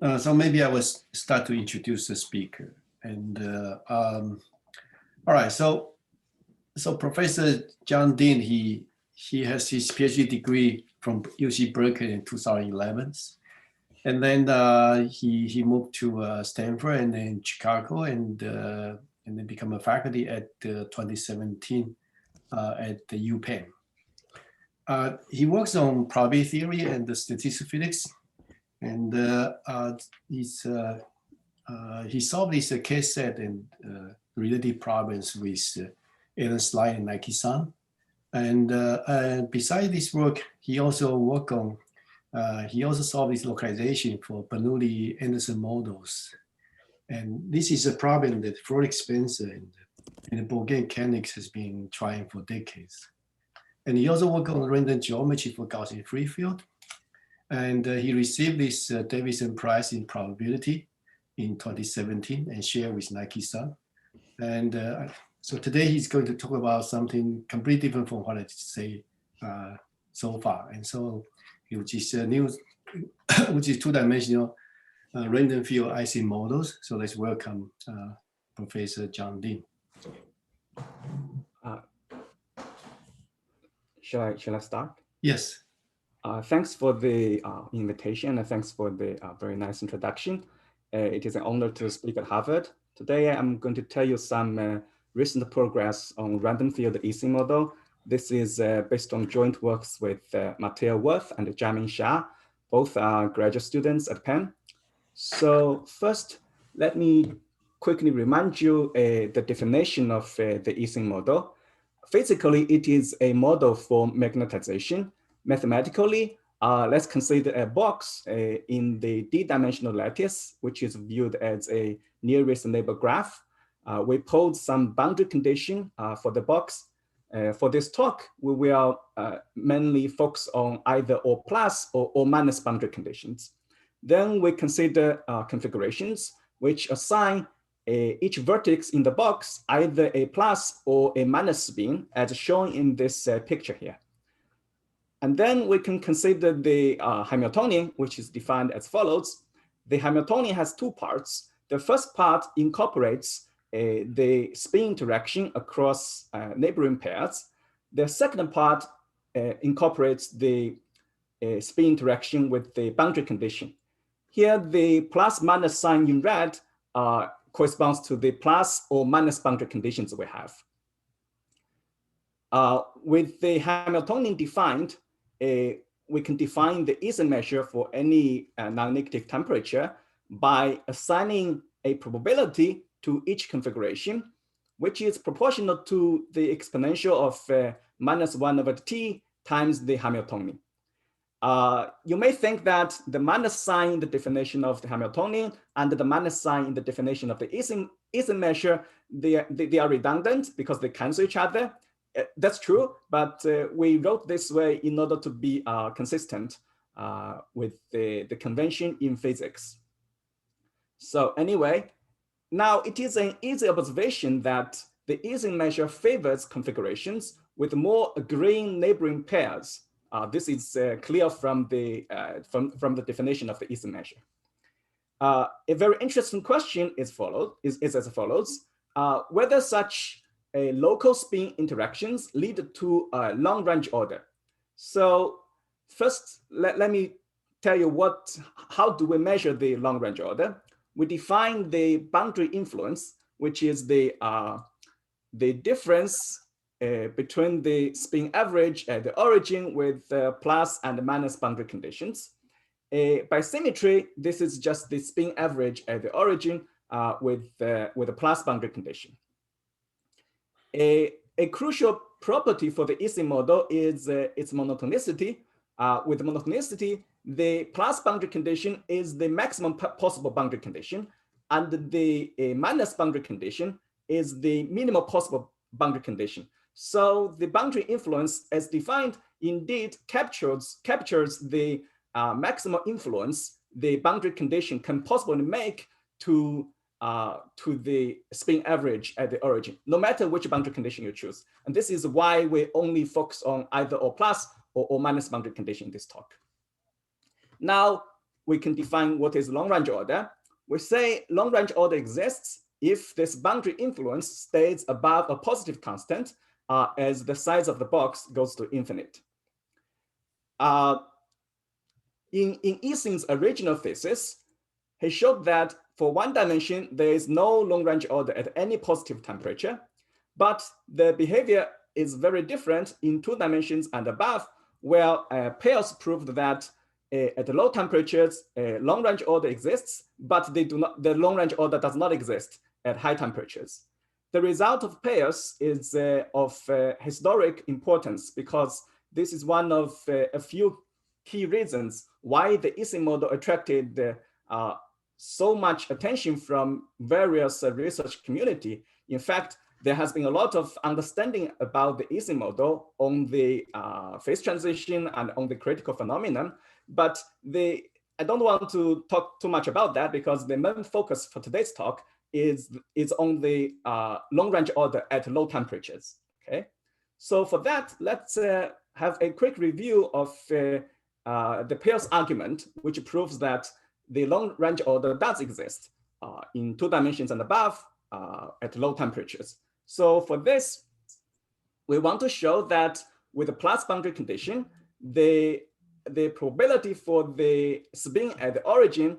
So maybe I will start to introduce the speaker. And all right, so Professor Jian Ding, he has his PhD degree from UC Berkeley in 2011, and then he moved to Stanford and then Chicago, and then become a faculty at 2017 at the UPenn. He works on probability theory and the statistical physics, and he solved this case set and related problems with Alan Sly and Nike-san. And besides this work, he also worked on, he also solved this localization for Bernoulli-Anderson models. And this is a problem that Felix Spencer and the Bulgarian mechanics has been trying for decades. And he also worked on random geometry for Gaussian free field. And he received this Davidson Prize in probability in 2017 and shared with Nike-san. And so today he's going to talk about something completely different from what I say so far. And so which is new, which is two-dimensional random field Ising models. So let's welcome Professor Jian Ding. Shall I start? Yes. Thanks for the invitation and thanks for the very nice introduction. It is an honor to speak at Harvard. Today, I'm going to tell you some recent progress on random field Ising model. This is based on joint works with Matteo Wirth and Jiamin Xia. Both are graduate students at Penn. So first, let me quickly remind you the definition of the Ising model. Physically, it is a model for magnetization. Mathematically, let's consider a box in the d-dimensional lattice, which is viewed as a nearest neighbor graph. We pose some boundary condition for the box. For this talk, we will mainly focus on either or plus or minus boundary conditions. Then we consider configurations which assign each vertex in the box either a plus or a minus spin, as shown in this picture here. And then we can consider the Hamiltonian, which is defined as follows. The Hamiltonian has two parts. The first part incorporates the spin interaction across neighboring pairs. The second part incorporates the spin interaction with the boundary condition. Here, the plus minus sign in red corresponds to the plus or minus boundary conditions we have. With the Hamiltonian defined, we can define the Ising measure for any non-negative temperature by assigning a probability to each configuration, which is proportional to the exponential of -1/t times the Hamiltonian. You may think that the minus sign in the definition of the Hamiltonian and the minus sign in the definition of the Ising measure, they are redundant because they cancel each other. That's true, but we wrote this way in order to be consistent with the convention in physics. So anyway, now it is an easy observation that the Ising measure favors configurations with more agreeing neighboring pairs. This is clear from the definition of the Ising measure. A very interesting question is as follows: whether such local spin interactions lead to a long-range order. So first, let me tell you how do we measure the long-range order? We define the boundary influence, which is the difference between the spin average at the origin with plus and minus boundary conditions. By symmetry, this is just the spin average at the origin with a plus boundary condition. A crucial property for the Ising model is its monotonicity. With monotonicity, the plus boundary condition is the maximum possible boundary condition, and the minus boundary condition is the minimal possible boundary condition. So the boundary influence as defined indeed captures the maximum influence the boundary condition can possibly make to the spin average at the origin, no matter which boundary condition you choose. And this is why we only focus on either or plus or minus boundary condition in this talk. Now, we can define what is long-range order. We say long-range order exists if this boundary influence stays above a positive constant as the size of the box goes to infinite. In Ising's original thesis, he showed that for one dimension, there is no long-range order at any positive temperature, but the behavior is very different in 2 dimensions and above, where Peirce proved that at low temperatures, long-range order exists, but the long-range order does not exist at high temperatures. The result of Peirce is of historic importance because this is one of a few key reasons why the Ising model attracted so much attention from various research community. In fact, there has been a lot of understanding about the Ising model on the phase transition and on the critical phenomenon, but I don't want to talk too much about that because the main focus for today's talk is on the long-range order at low temperatures, okay? So for that, let's have a quick review of the Peirce argument, which proves that the long-range order does exist in 2 dimensions and above at low temperatures. So for this, we want to show that with a plus boundary condition, the probability for the spin at the origin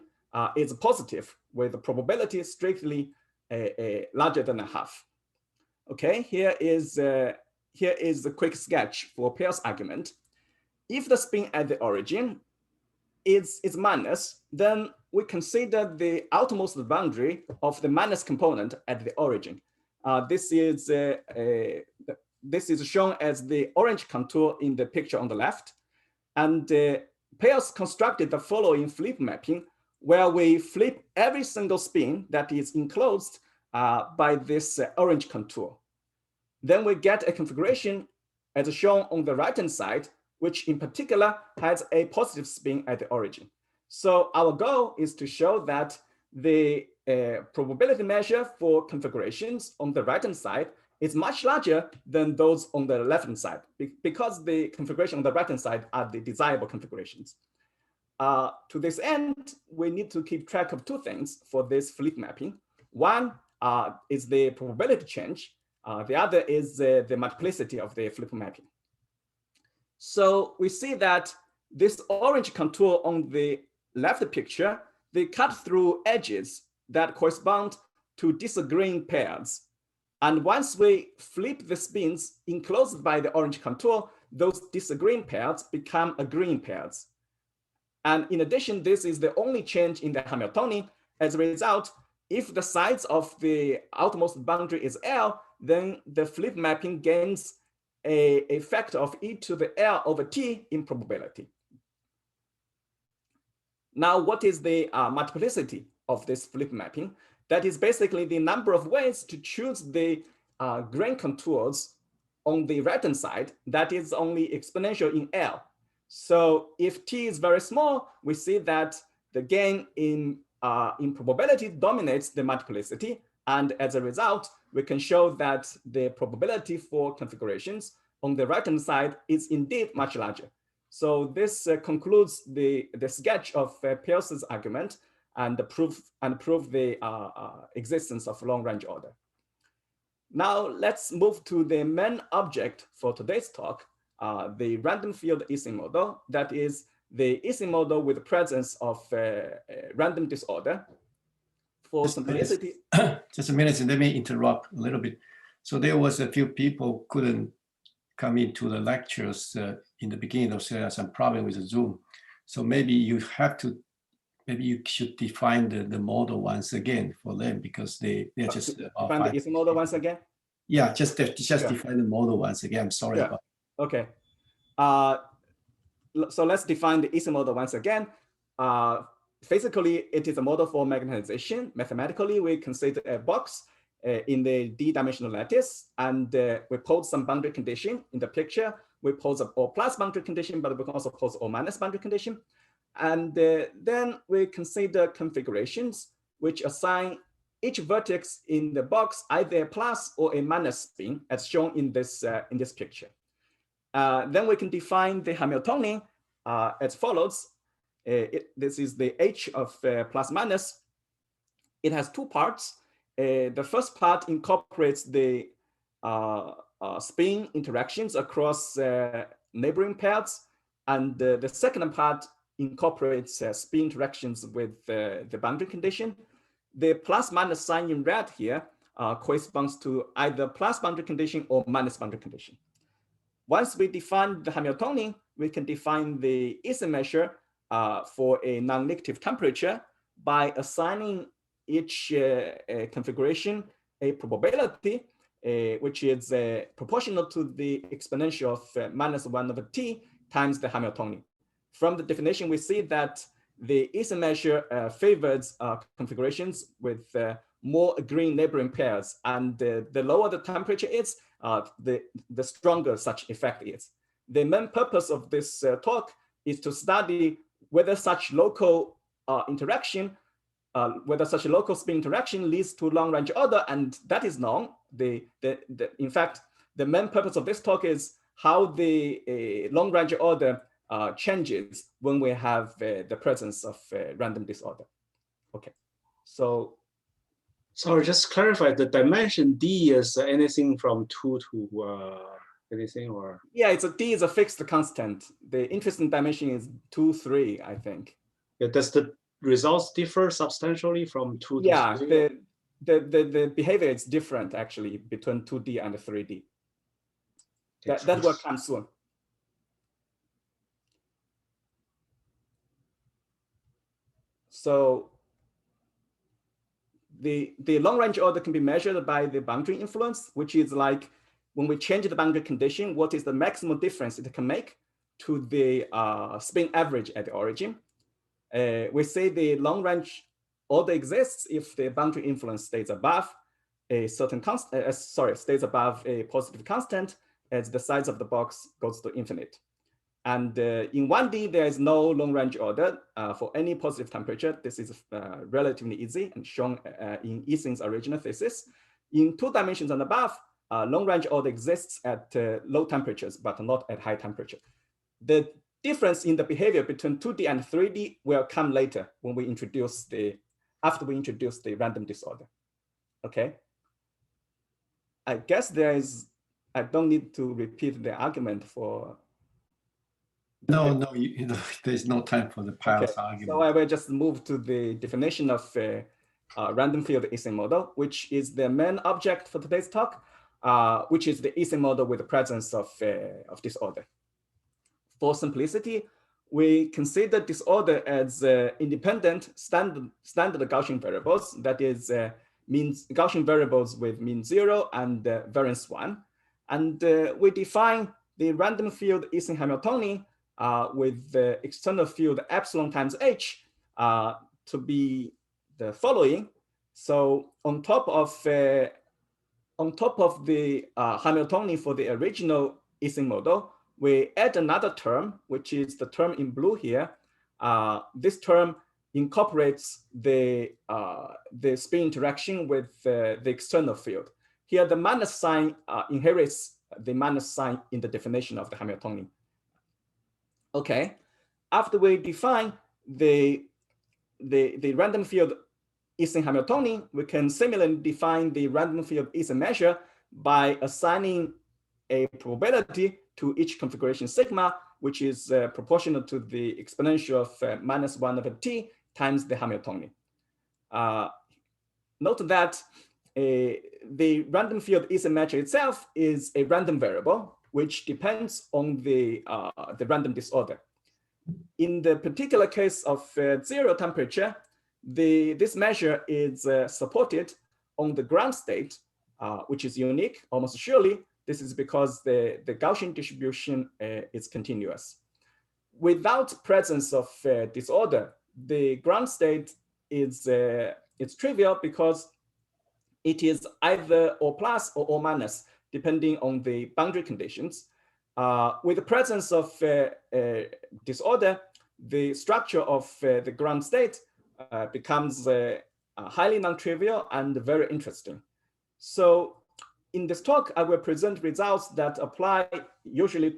is positive with the probability strictly larger than a half. Okay, here is a quick sketch for Peirce argument. If the spin at the origin is minus, then we consider the outermost boundary of the minus component at the origin. This is shown as the orange contour in the picture on the left. And Peirce constructed the following flip mapping, where we flip every single spin that is enclosed by this orange contour. Then we get a configuration as shown on the right-hand side, which in particular has a positive spin at the origin. So our goal is to show that the probability measure for configurations on the right-hand side is much larger than those on the left-hand side because the configuration on the right-hand side are the desirable configurations. To this end, we need to keep track of 2 things for this flip mapping. One is the probability change. The other is the multiplicity of the flip mapping. So we see that this orange contour on the left picture, they cut through edges that correspond to disagreeing pairs. And once we flip the spins enclosed by the orange contour, those disagreeing pairs become agreeing pairs. And in addition, this is the only change in the Hamiltonian. As a result, if the size of the outermost boundary is L, then the flip mapping gains a factor of e to the L over t in probability. Now, what is the multiplicity of this flip mapping? That is basically the number of ways to choose the grain contours on the right-hand side that is only exponential in L. So if t is very small, we see that the gain in probability dominates the multiplicity. And as a result, we can show that the probability for configurations on the right-hand side is indeed much larger. So this concludes the sketch of Peirce's argument and prove the existence of long-range order. Now let's move to the main object for today's talk, the random field Ising model. That is the Ising model with the presence of random disorder. For simplicity. Just a minute, let me interrupt a little bit. So there was a few people couldn't come into the lectures in the beginning of some problem with Zoom. So maybe you should define the model once again for them because they're just define the Ising model once again. Yeah, just define the model once again. I'm sorry about. Okay. So let's define the Ising model once again. Physically, it is a model for magnetization. Mathematically, we consider a box in the d-dimensional lattice, and we pose some boundary condition in the picture. We pose a O plus boundary condition, but we can also pose O minus boundary condition. And then we consider configurations which assign each vertex in the box either a plus or a minus spin, as shown in this picture. Then we can define the Hamiltonian as follows. This is the H of plus minus. It has two parts. The first part incorporates the spin interactions across neighboring pairs, and the second part incorporates spin interactions with the boundary condition. The plus minus sign in red here corresponds to either plus boundary condition or minus boundary condition. Once we define the Hamiltonian, we can define the Ising measure for a non-negative temperature by assigning each configuration a probability, which is proportional to the exponential of minus 1 over t times the Hamiltonian. From the definition, we see that the Ising measure favors configurations with more agreeing neighboring pairs, and the lower the temperature is, the stronger such effect is. The main purpose of this talk is to study whether such local interaction, whether such a local spin interaction leads to long-range order, and that is known. In fact, the main purpose of this talk is how the long-range order changes when we have the presence of random disorder. Okay, so. Sorry, just clarify, the dimension D is anything from 2 to anything, or? Yeah, D is a fixed constant. The interesting dimension is 2, 3, I think. Yeah, does the results differ substantially from 2 to 3? Yeah, the behavior is different actually between 2D and 3D. That will come soon. So the long-range order can be measured by the boundary influence, which is like when we change the boundary condition, what is the maximum difference it can make to the spin average at the origin. We say the long-range order exists if the boundary influence stays above a certain constant, stays above a positive constant as the size of the box goes to infinite. And in 1D, there is no long-range order for any positive temperature. This is relatively easy and shown in Ising's original thesis. In 2 dimensions and above, long-range order exists at low temperatures, but not at high temperature. The difference in the behavior between 2D and 3D will come later when we introduce after we introduce the random disorder. Okay. I guess I don't need to repeat the argument for. No, there's no time for the piles argument. So I will just move to the definition of random field Ising model, which is the main object for today's talk, which is the Ising model with the presence of disorder. For simplicity, we consider disorder as independent standard Gaussian variables, that is Gaussian variables with mean 0 and variance 1. And we define the random field Ising Hamiltonian with the external field epsilon times h to be the following. So on top of the Hamiltonian for the original Ising model, we add another term, which is the term in blue here. This term incorporates the spin interaction with the external field. Here, the minus sign inherits the minus sign in the definition of the Hamiltonian. Okay, after we define the random field Ising Hamiltonian, we can similarly define the random field Ising measure by assigning a probability to each configuration sigma, which is proportional to the exponential of minus 1 over t times the Hamiltonian. Note that the random field Ising measure itself is a random variable, which depends on the random disorder. In the particular case of 0 temperature, this measure is supported on the ground state, which is unique, almost surely. This is because the Gaussian distribution is continuous. Without presence of disorder, the ground state is trivial because it is either or plus or minus, depending on the boundary conditions. With the presence of disorder, the structure of the ground state becomes highly non-trivial and very interesting. So in this talk, I will present results that apply usually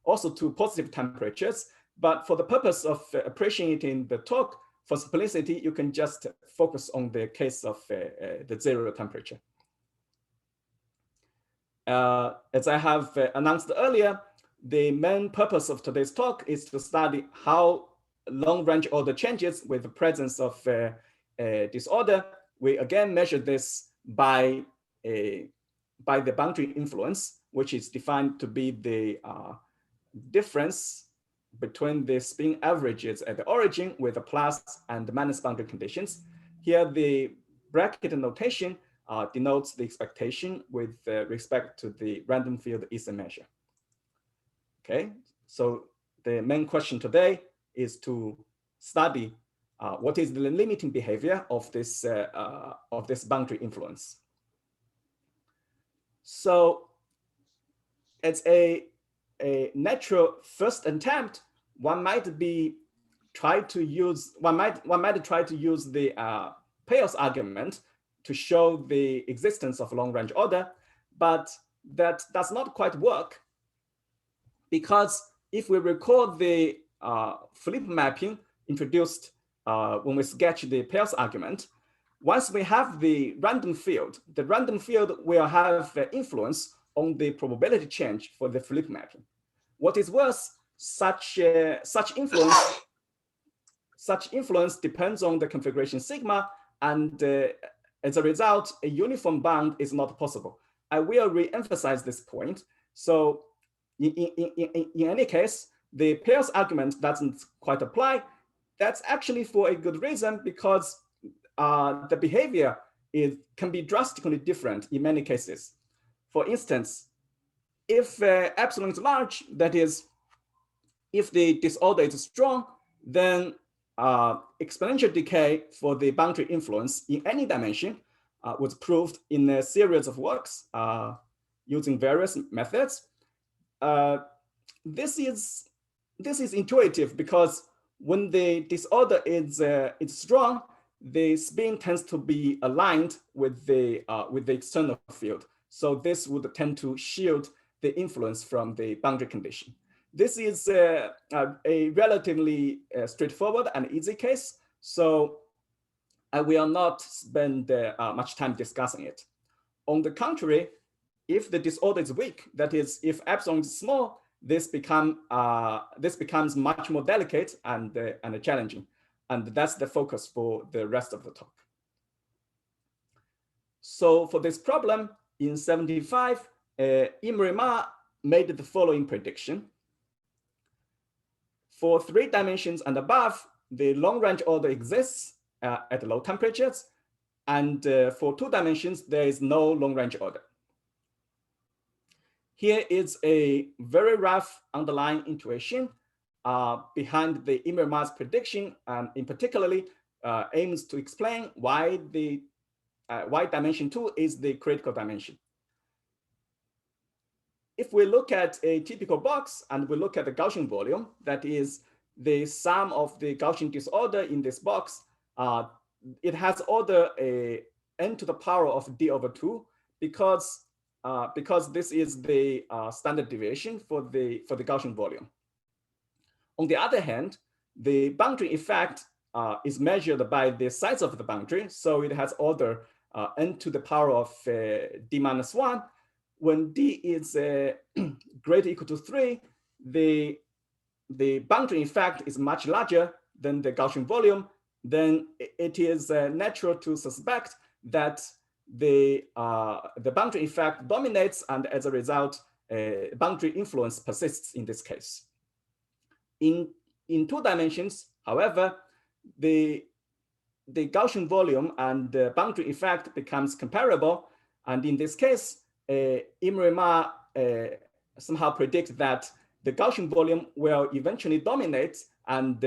also to positive temperatures, But for the purpose of appreciating the talk, for simplicity, you can just focus on the case of the 0 temperature. As I have announced earlier, the main purpose of today's talk is to study how long-range order changes with the presence of disorder. We again measure this by the boundary influence, which is defined to be the difference between the spin averages at the origin with the plus and minus boundary conditions. Here, the bracket notation denotes the expectation with respect to the random field Ising measure. Okay, so the main question today is to study what is the limiting behavior of this boundary influence. So, as a natural first attempt, one might try to use the Peirce argument to show the existence of long-range order, but that does not quite work, because if we recall the flip mapping introduced when we sketch the Peirce argument, once we have the random field will have influence on the probability change for the flip mapping. What is worse, such influence depends on the configuration sigma, and as a result, a uniform bound is not possible. I will re-emphasize this point. So in any case, the Peirce argument doesn't quite apply. That's actually for a good reason, because the behavior can be drastically different in many cases. For instance, if epsilon is large, that is, if the disorder is strong, then exponential decay for the boundary influence in any dimension was proved in a series of works using various methods. This is intuitive, because when the disorder is strong, the spin tends to be aligned with the external field. So this would tend to shield the influence from the boundary condition. This is a relatively straightforward and easy case, so I will not spend much time discussing it. On the contrary, if the disorder is weak, that is, if epsilon is small, this becomes much more delicate and challenging, and that's the focus for the rest of the talk. So for this problem, in 1975, Imre Ma made the following prediction. For 3 dimensions and above, the long-range order exists at low temperatures, and for 2 dimensions, there is no long-range order. Here is a very rough underlying intuition behind the Imre Ma's prediction, and in particularly aims to explain why dimension 2 is the critical dimension. If we look at a typical box and we look at the Gaussian volume, that is the sum of the Gaussian disorder in this box, it has order n to the power of d over 2, because this is the standard deviation for the Gaussian volume. On the other hand, the boundary effect is measured by the size of the boundary, so it has order n to the power of d minus 1. When d is greater or equal to 3, the boundary effect is much larger than the Gaussian volume. Then it is natural to suspect that the boundary effect dominates, and as a result, boundary influence persists in this case. In 2 dimensions, however, the Gaussian volume and the boundary effect becomes comparable, and in this case, Imre Ma somehow predicts that the Gaussian volume will eventually dominate and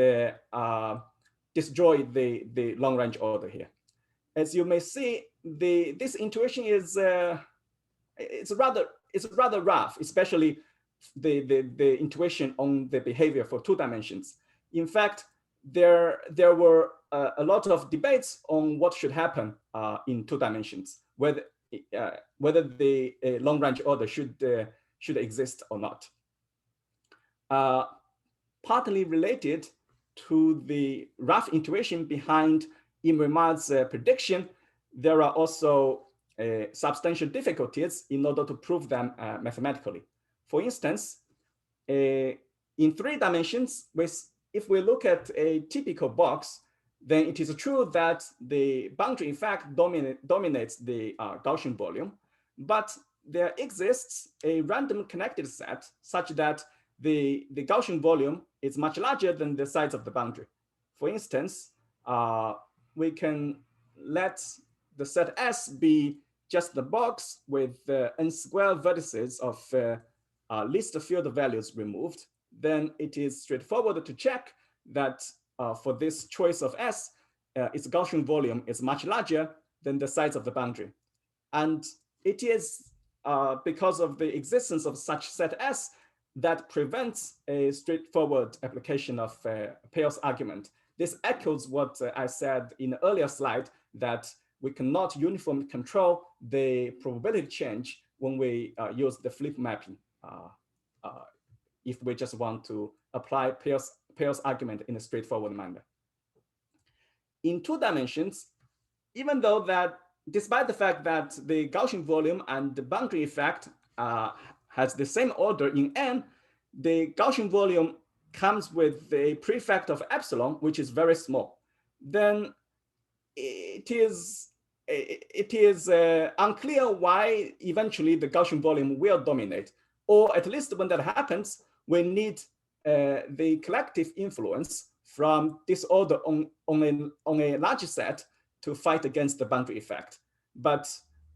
destroy the long-range order here. As you may see, this intuition is it's rather rough, especially the intuition on the behavior for 2 dimensions. In fact, there were a lot of debates on what should happen in 2 dimensions, whether the long-range order should exist or not. partly related to the rough intuition behind Imre-Mar's prediction, there are also substantial difficulties in order to prove them mathematically. For instance, in 3 dimensions, if we look at a typical box, then it is true that the boundary effect dominates the Gaussian volume, but there exists a random connected set such that the Gaussian volume is much larger than the size of the boundary. For instance, we can let the set S be just the box with n square vertices of least field values removed. Then it is straightforward to check that for this choice of S, its Gaussian volume is much larger than the size of the boundary. And it is because of the existence of such set S that prevents a straightforward application of Peirce argument. This echoes what I said in the earlier slide, that we cannot uniformly control the probability change when we use the flip mapping, if we just want to apply Peirce argument in a straightforward manner. In 2 dimensions, even though that, despite the fact that the Gaussian volume and the boundary effect has the same order in n, the Gaussian volume comes with a prefect of epsilon, which is very small. Then it is unclear why eventually the Gaussian volume will dominate, or at least when that happens, we need the collective influence from disorder on a large set to fight against the boundary effect. But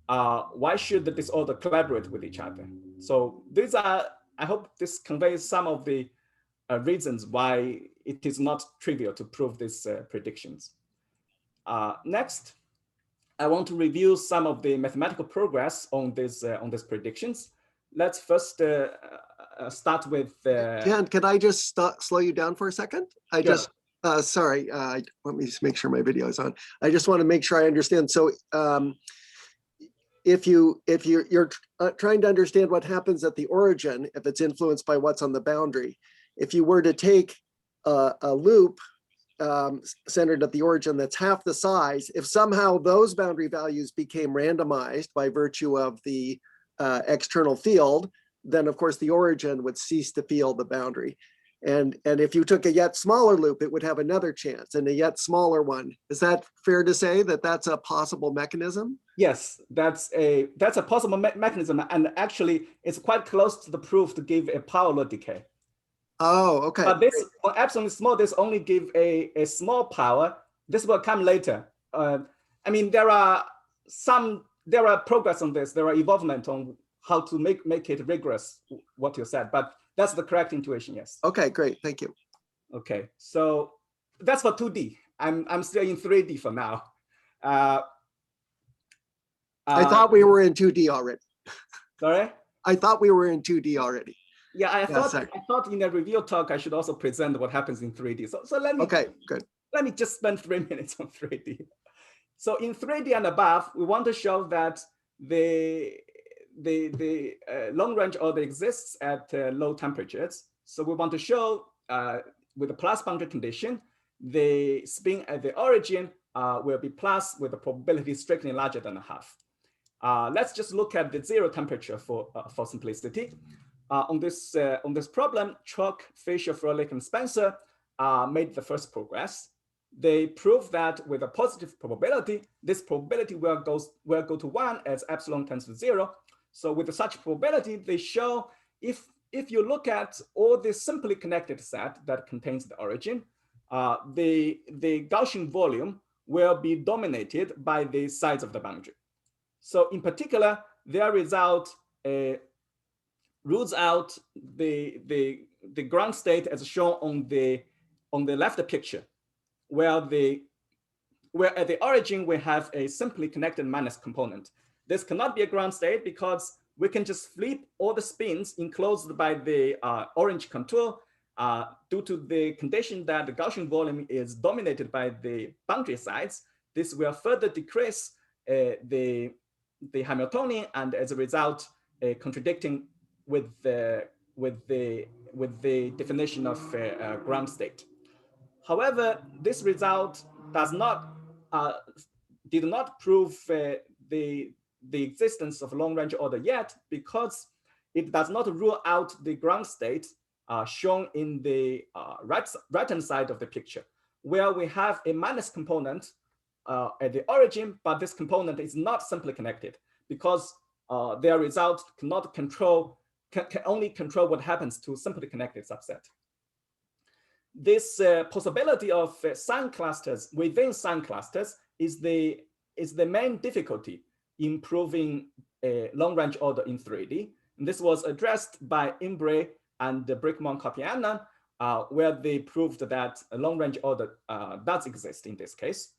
why should the disorder collaborate with each other? So these are, I hope this conveys some of the reasons why it is not trivial to prove these predictions. Next, I want to review some of the mathematical progress on these predictions. Let's first start with. Jian, can I just slow you down for a second? I Sure. just, sorry, let me just make sure my video is on. I just want to make sure I understand. So if you're trying to understand what happens at the origin, if it's influenced by what's on the boundary, if you were to take a loop centered at the origin that's half the size, if somehow those boundary values became randomized by virtue of the external field, then of course the origin would cease to feel the boundary. And if you took a yet smaller loop, it would have another chance, and a yet smaller one. Is that fair to say that that's a possible mechanism? Yes, that's a possible mechanism, and actually it's quite close to the proof to give a power law decay. Oh, okay. But this, on epsilon small, this only give a small power. This will come later. I mean, there are progress on this. There are evolvement on how to make it rigorous, what you said, but that's the correct intuition, yes. Okay, great, thank you. Okay, so that's for 2D. I'm still in 3D for now. I thought we were in 2D already. Sorry? I thought we were in 2D already. Yeah, I thought in the review talk I should also present what happens in 3D. So let me. Okay, good. Let me just spend 3 minutes on 3D. So in 3D and above, we want to show that the long range order exists at low temperatures. So we want to show with the plus boundary condition, the spin at the origin will be plus with a probability strictly larger than a half. Let's just look at the 0 temperature for simplicity. On this problem, Chalk, Fisher, Froelich, and Spencer made the first progress. They proved that with a positive probability, this probability will go to 1 as epsilon tends to 0. So with such probability, they show if you look at all this simply connected set that contains the origin, the Gaussian volume will be dominated by the size of the boundary. So in particular, their result rules out the ground state as shown on the left picture, where at the origin we have a simply connected minus component. This cannot be a ground state because we can just flip all the spins enclosed by the orange contour due to the condition that the Gaussian volume is dominated by the boundary sides. This will further decrease the Hamiltonian, and as a result, contradicting with the with the definition of ground state. However, this result did not prove the existence of long-range order yet, because it does not rule out the ground state shown in the right-hand side of the picture, where we have a minus component at the origin, but this component is not simply connected, because their result can only control what happens to simply connected subset. This possibility of sign clusters within sign clusters is the main difficulty in proving a long-range order in 3D. And this was addressed by Imbre and Brickman-Kopianen, where they proved that a long-range order does exist in this case.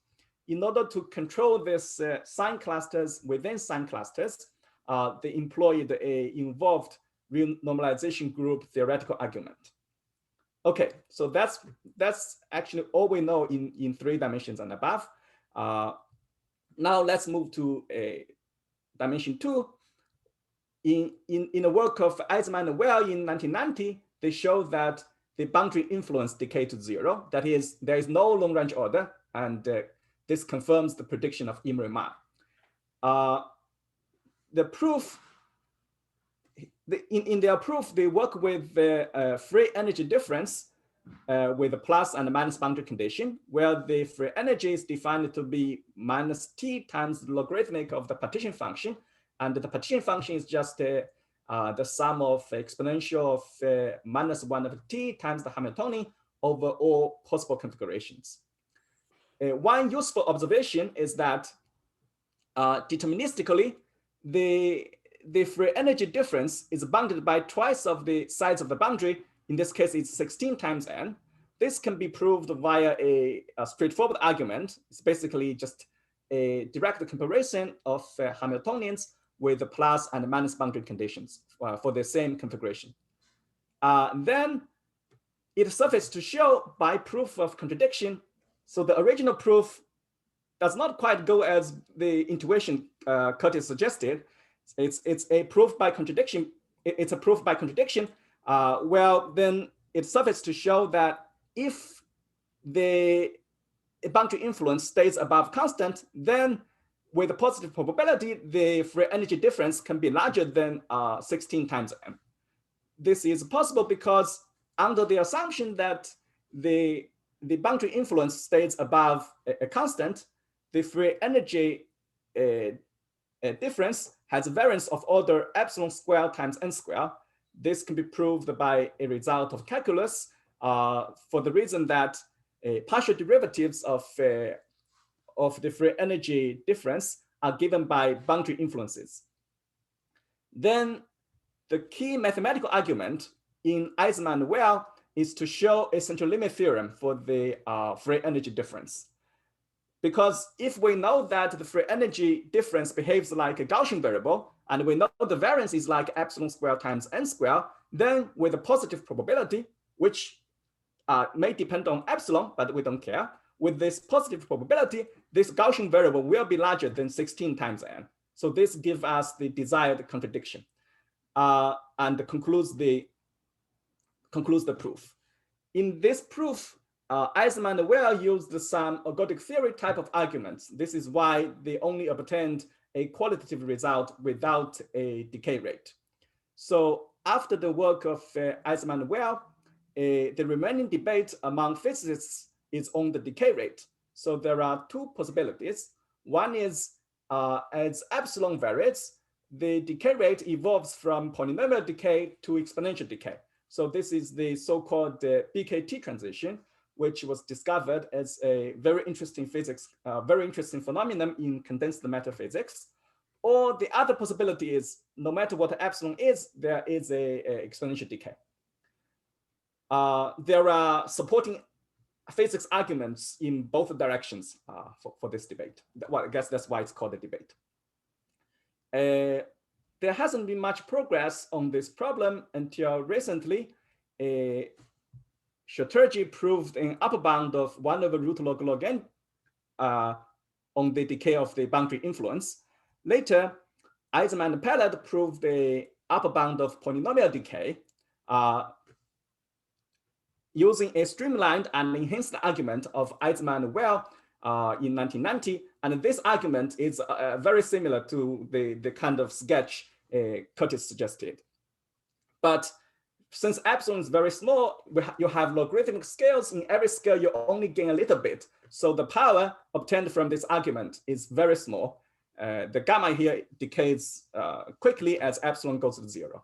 In order to control this sign clusters within sign clusters, they employed a involved real normalization group theoretical argument. Okay, so that's actually all we know in 3 dimensions and above. Now let's move to dimension 2. In a work of Eisenman and Well in 1990, they showed that the boundary influence decayed to 0. That is, there is no long-range order, and this confirms the prediction of Imre-Mar. The proof, in their proof, they work with the free energy difference with a plus and a minus boundary condition, where the free energy is defined to be minus t times the logarithmic of the partition function. And the partition function is just the sum of exponential of minus 1 of t times the Hamiltonian over all possible configurations. One useful observation is that deterministically, the free energy difference is bounded by twice of the sides of the boundary. In this case, it's 16 times n. This can be proved via a straightforward argument. It's basically just a direct comparison of Hamiltonians with the plus and minus boundary conditions for the same configuration. Then it suffices to show by proof of contradiction. So the original proof does not quite go as the intuition Curtis suggested. It's a proof by contradiction. It's a proof by contradiction. Well, then it suffices to show that if the boundary influence stays above constant, then with a positive probability, the free energy difference can be larger than 16 times m. This is possible because under the assumption that the boundary influence stays above a constant, the free energy difference has a variance of order epsilon squared times n squared. This can be proved by a result of calculus for the reason that partial derivatives of the free energy difference are given by boundary influences. Then the key mathematical argument in Eisenman and Well is to show a central limit theorem for the free energy difference. Because if we know that the free energy difference behaves like a Gaussian variable, and we know the variance is like epsilon squared times n squared, then with a positive probability, which may depend on epsilon, but we don't care, with this positive probability, this Gaussian variable will be larger than 16 times n. So this gives us the desired contradiction and concludes the proof. In this proof, Eisenman and Well used some ergodic theory type of arguments. This is why they only obtained a qualitative result without a decay rate. So after the work of Eisenman and Well, the remaining debate among physicists is on the decay rate. So there are two possibilities. One is as epsilon varies, the decay rate evolves from polynomial decay to exponential decay. So this is the so-called BKT transition, which was discovered as a very interesting phenomenon in condensed matter physics. Or the other possibility is, no matter what epsilon is, there is a exponential decay. There are supporting physics arguments in both directions for this debate. Well, I guess that's why it's called a debate. There hasn't been much progress on this problem until recently. Chatterjee proved an upper bound of 1 over root log n on the decay of the boundary influence. Later, Eisenman and Pellet proved the upper bound of polynomial decay. using a streamlined and enhanced argument of Eisenman and Well in 1990. And this argument is very similar to the kind of sketch Curtis suggested. But since epsilon is very small, you have logarithmic scales. In every scale, you only gain a little bit. So the power obtained from this argument is very small. The gamma here decays quickly as epsilon goes to 0.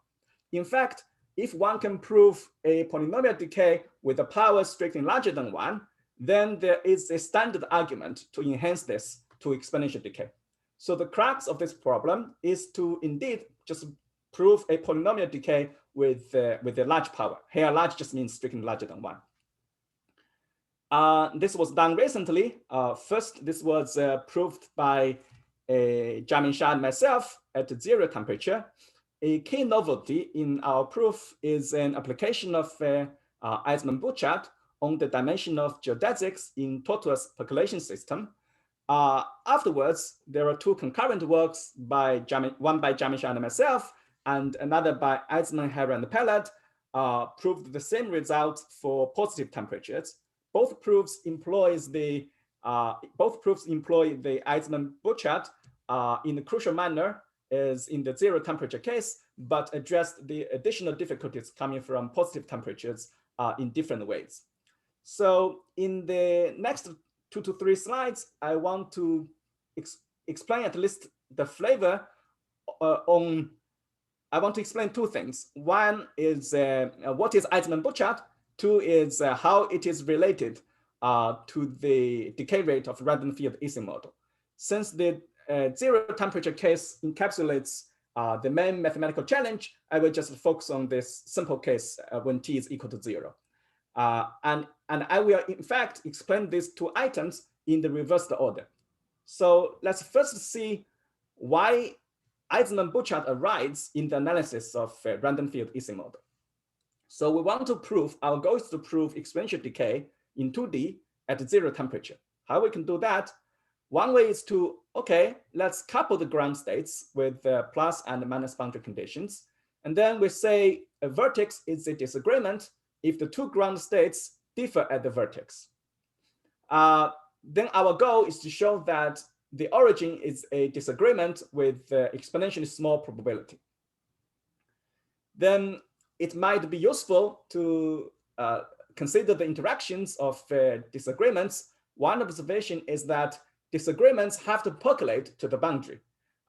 In fact, if one can prove a polynomial decay with a power strictly larger than 1, then there is a standard argument to enhance this to exponential decay. So the crux of this problem is to indeed just prove a polynomial decay with a large power. Here, large just means strictly larger than 1. This was done recently. First, this was proved by Jian Ding and myself at 0 temperature. A key novelty in our proof is an application of Eisenburchart on the dimension of geodesics in tortuous percolation system. Afterwards, there are 2 concurrent works one by Jian Ding and myself, and another by Eisenman, Harry, and Pellet, proved the same result for positive temperatures. Both proofs employ the Eisenburchart in a crucial manner as in the 0 temperature case, but address the additional difficulties coming from positive temperatures in different ways. So in the next 2 to 3 slides, I want to explain at least the flavor I want to explain 2 things. One is what is Eisenburchart. 2 is how it is related to the decay rate of random field Ising model. Since the 0 temperature case encapsulates the main mathematical challenge, I will just focus on this simple case when t is equal to 0. And I will, in fact, explain these 2 items in the reversed order. So let's first see why Eisenburchart arises in the analysis of random field Ising model. So we want to prove, our goal is to prove exponential decay in 2D at 0 temperature. How we can do that? One way is to, okay, let's couple the ground states with plus and minus boundary conditions. And then we say a vertex is a disagreement if the 2 ground states differ at the vertex. Then our goal is to show that the origin is a disagreement with exponentially small probability. Then it might be useful to consider the interactions of disagreements. One observation is that disagreements have to percolate to the boundary.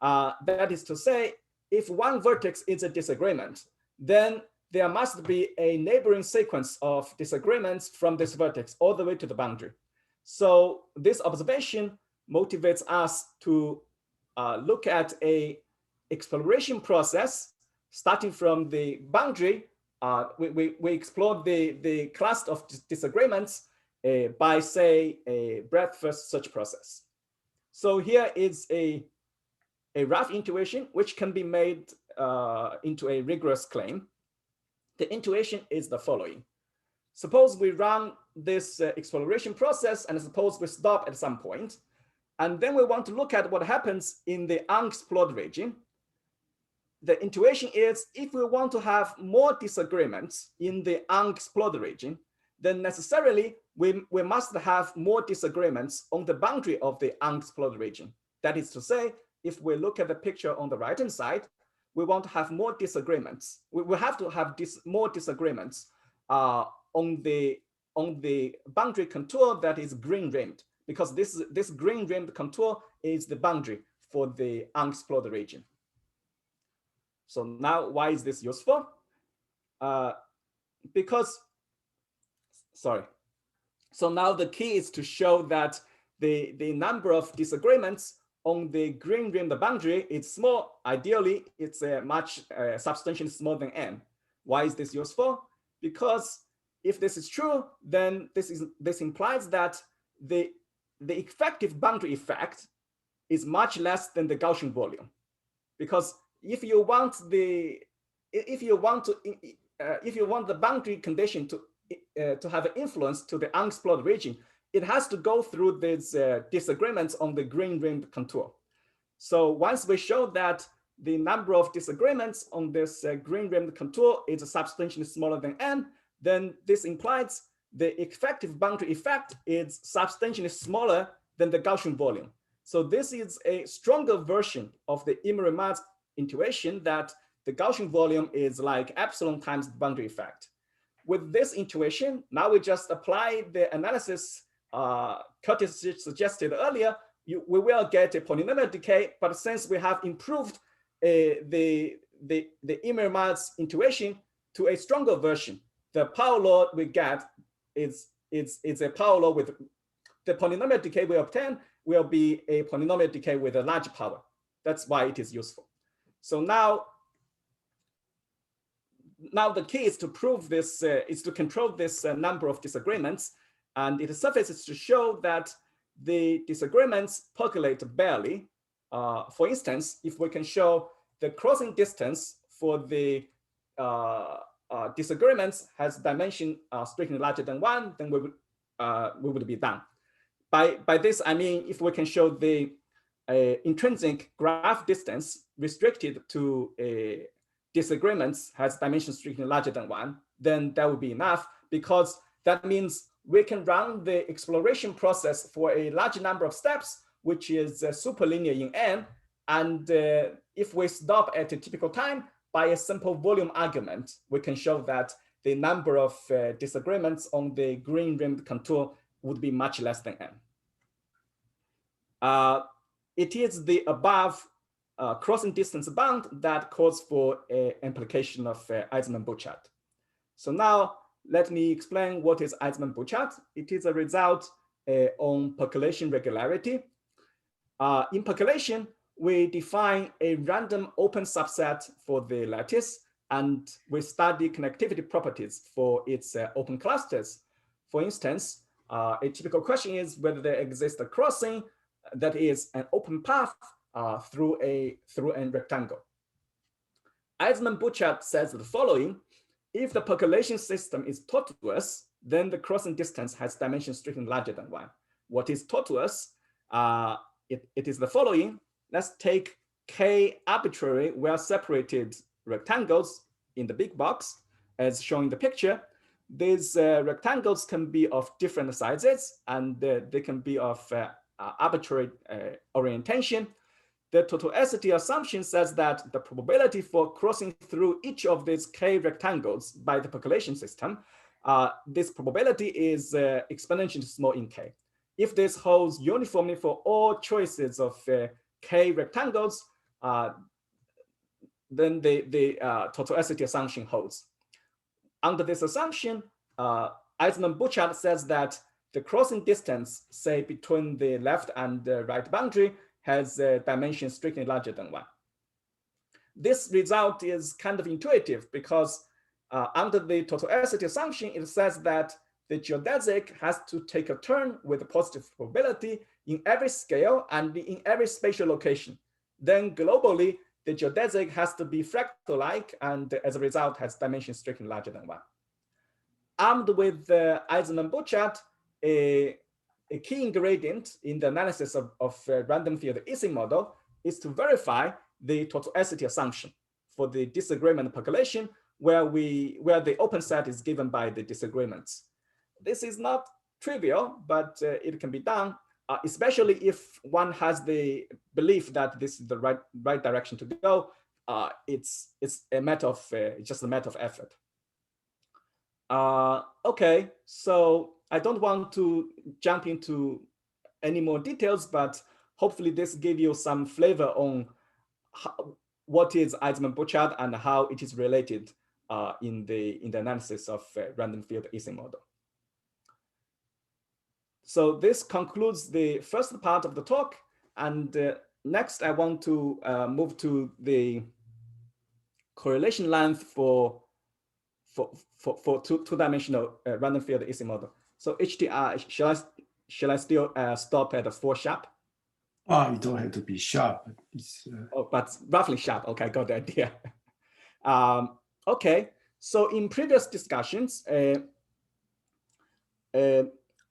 That is to say, if one vertex is a disagreement, then there must be a neighboring sequence of disagreements from this vertex all the way to the boundary. So this observation motivates us to look at a exploration process starting from the boundary. We explore the cluster of disagreements by, say, a breadth first search process. So here is a rough intuition which can be made into a rigorous claim. The intuition is the following. Suppose we run this exploration process, and suppose we stop at some point, and then we want to look at what happens in the unexplored region. The intuition is if we want to have more disagreements in the unexplored region, then necessarily we must have more disagreements on the boundary of the unexplored region. That is to say, if we look at the picture on the right-hand side, we want to have more disagreements. We have to have more disagreements on the boundary contour that is green-rimmed, because this green-rimmed contour is the boundary for the unexplored region. So now, why is this useful? So now the key is to show that the number of disagreements on the green-rimmed boundary is small. Ideally, it's much substantially smaller than n. Why is this useful? Because if this is true, then this implies that the effective boundary effect is much less than the Gaussian volume. Because if you want the boundary condition to have an influence to the unexplored region, it has to go through these disagreements on the green-rimmed contour. So once we show that the number of disagreements on this green-rimmed contour is substantially smaller than n, then this implies the effective boundary effect is substantially smaller than the Gaussian volume. So this is a stronger version of the Imre-Maas intuition that the Gaussian volume is like epsilon times the boundary effect. With this intuition, now we just apply the analysis Curtis suggested earlier. We will get a polynomial decay, but since we have improved the Imre-Maas intuition to a stronger version, the power law we get is a power law with the polynomial decay we obtain will be a polynomial decay with a large power. That's why it is useful. So now the key is to prove this, is to control this number of disagreements. And it suffices to show that the disagreements percolate barely. For instance, if we can show the crossing distance for the disagreements has dimension strictly larger than 1, then we would be done. By this, I mean, if we can show the intrinsic graph distance restricted to disagreements has dimension strictly larger than 1, then that would be enough, because that means we can run the exploration process for a large number of steps, which is superlinear in n. And if we stop at a typical time, by a simple volume argument, we can show that the number of disagreements on the green rimmed contour would be much less than n. It is the above crossing distance bound that calls for an implication of Eisenburchart. So now let me explain what is Eisenburchart. It is a result on percolation regularity. In percolation, we define a random open subset for the lattice, and we study connectivity properties for its open clusters. For instance, a typical question is whether there exists a crossing that is an open path through a rectangle. Eisenburchart says the following: if the percolation system is tortuous, then the crossing distance has dimension strictly larger than 1. What is tortuous? It is the following. Let's take k arbitrary well-separated rectangles in the big box, as shown in the picture. These rectangles can be of different sizes, and they can be of arbitrary orientation. The totality assumption says that the probability for crossing through each of these k rectangles by the percolation system, this probability is exponentially small in k. If this holds uniformly for all choices of k rectangles, then the totality assumption holds. Under this assumption, Eisenburchart says that the crossing distance, say between the left and the right boundary, has a dimension strictly larger than 1. This result is kind of intuitive because under the totality assumption, it says that the geodesic has to take a turn with a positive probability in every scale and in every spatial location. Then globally, the geodesic has to be fractal-like, and as a result has dimension strictly larger than 1. Armed with Eisenburchart, a key ingredient in the analysis of random field Ising model is to verify the totality assumption for the disagreement percolation, where the open set is given by the disagreements. This is not trivial, but it can be done, especially if one has the belief that this is the right direction to go. It's a matter of just a matter of effort. Okay, so I don't want to jump into any more details, but hopefully this gave you some flavor on what is Eisenburchart and how it is related in the analysis of random field Ising model. So this concludes the first part of the talk, and next I want to move to the correlation length for two-dimensional random field Ising model. So HDR, shall I still stop at 4 sharp? Oh, you don't have to be sharp. It's, Oh, but roughly sharp. Okay, I got the idea. Okay, so in previous discussions,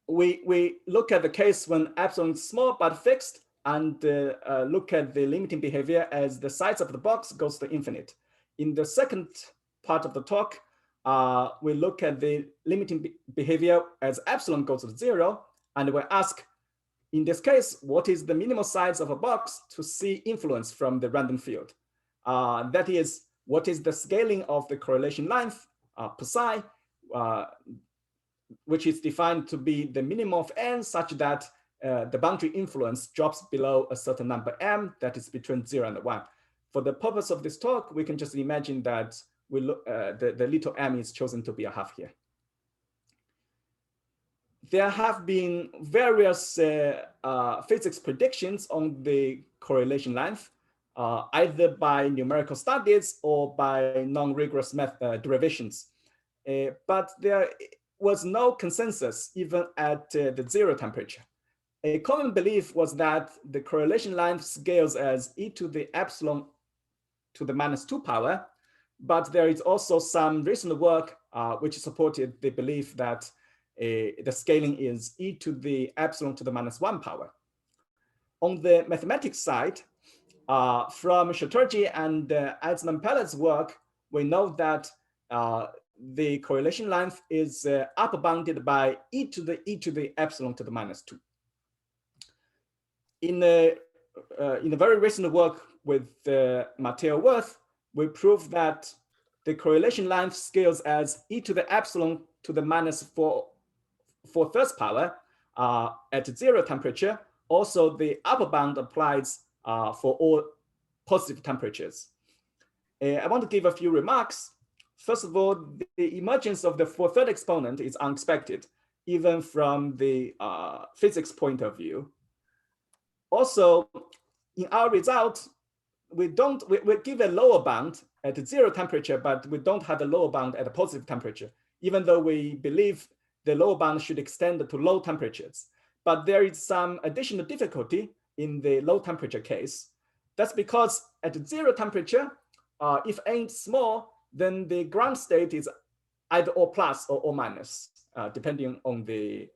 we look at the case when epsilon is small but fixed, and look at the limiting behavior as the size of the box goes to infinite. In the second part of the talk, we look at the limiting behavior as epsilon goes to 0, and we ask, in this case, what is the minimal size of a box to see influence from the random field? That is, what is the scaling of the correlation length per psi, which is defined to be the minimum of n such that the boundary influence drops below a certain number m that is between 0 and 1. For the purpose of this talk, we can just imagine that we look, the little m is chosen to be a half here. There have been various physics predictions on the correlation length, either by numerical studies or by non-rigorous derivations. But there was no consensus even at the 0 temperature. A common belief was that the correlation length scales as e to the epsilon to the -2 power, but there is also some recent work which supported the belief that the scaling is e to the epsilon to the -1 power. On the mathematics side, from Chatterjee and Eisman-Pellet's work, we know that the correlation length is upper bounded by e to the epsilon to the -2. In a very recent work with Matteo Wirth, we prove that the correlation length scales as e to the epsilon to the -4/3 power at 0 temperature. Also, the upper bound applies for all positive temperatures. I want to give a few remarks. First of all, the emergence of the 4/3 exponent is unexpected, even from the physics point of view. Also, in our result, we give a lower bound at 0 temperature, but we don't have a lower bound at a positive temperature, even though we believe the lower bound should extend to low temperatures. But there is some additional difficulty in the low temperature case. That's because at 0 temperature, if n is small, then the ground state is either O plus or O minus, depending on the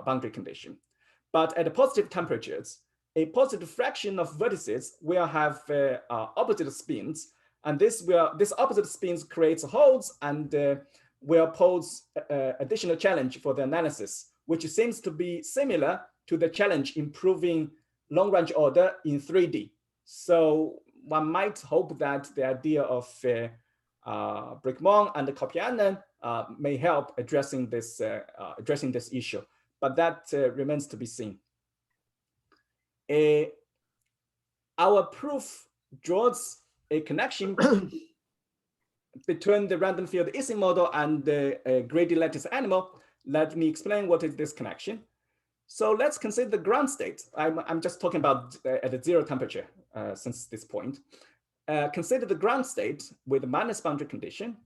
boundary condition. But at the positive temperatures, a positive fraction of vertices will have opposite spins, and this opposite spins creates holes and will pose additional challenge for the analysis, which seems to be similar to the challenge in proving long-range order in 3D. So one might hope that the idea of Bricmont and Kopianen may help addressing this issue, but that remains to be seen. Our proof draws a connection between the random field Ising model and the greedy lattice animal. Let me explain what is this connection. So let's consider the ground state. I'm just talking about at a 0 temperature since this point. Consider the ground state with a minus boundary condition.